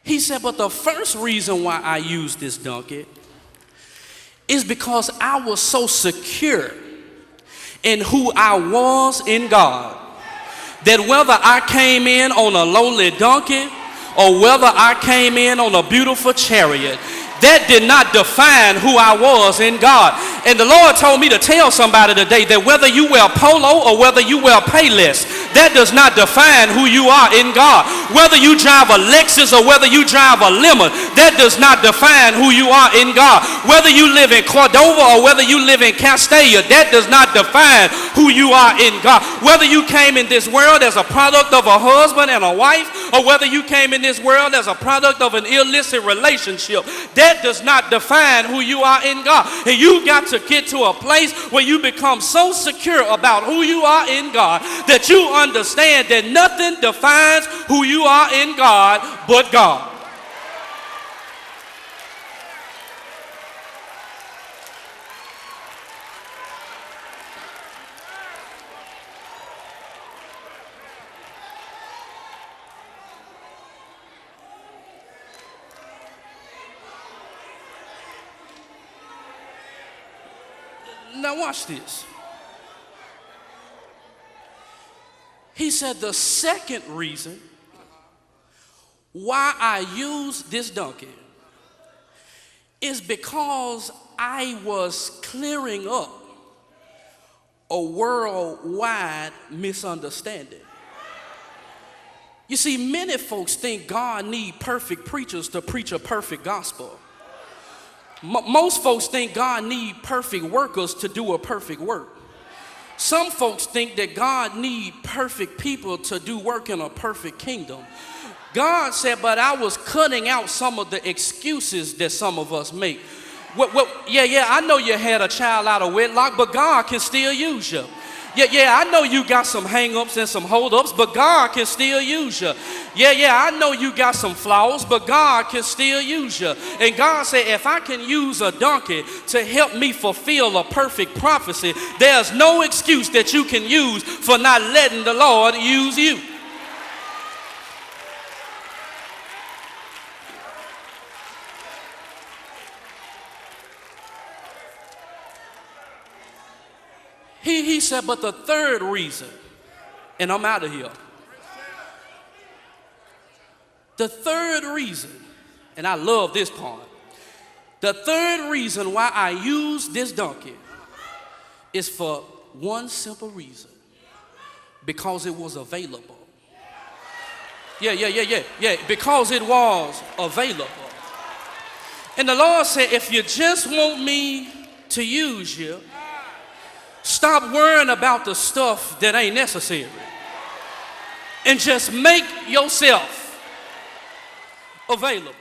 He said, but the first reason why I used this donkey is because I was so secure in who I was in God, that whether I came in on a lowly donkey or whether I came in on a beautiful chariot, that did not define who I was in God. And the Lord told me to tell somebody today that whether you wear polo or whether you wear Payless, that does not define who you are in God. Whether you drive a Lexus or whether you drive a Lemon, that does not define who you are in God. Whether you live in Cordova or whether you live in Castalia, that does not define who you are in God. Whether you came in this world as a product of a husband and a wife, or whether you came in this world as a product of an illicit relationship, that does not define who you are in God. And you got to get to a place where you become so secure about who you are in God that you understand that nothing defines who you are in God but God. Now watch this. He said the second reason why I use this donkey is because I was clearing up a worldwide misunderstanding. You see, many folks think God needs perfect preachers to preach a perfect gospel. Most folks think God needs perfect workers to do a perfect work. Some folks think that God needs perfect people to do work in a perfect kingdom. God said, but I was cutting out some of the excuses that some of us make. I know you had a child out of wedlock, but God can still use you. I know you got some hang-ups and some hold-ups, but God can still use you. I know you got some flaws, but God can still use you. And God said, if I can use a donkey to help me fulfill a perfect prophecy, there's no excuse that you can use for not letting the Lord use you. He said, but the third reason, and I'm out of here. The third reason, and I love this part, the third reason why I use this donkey is for one simple reason: because it was available. Because it was available. And the Lord said, if you just want me to use you, stop worrying about the stuff that ain't necessary and just make yourself available.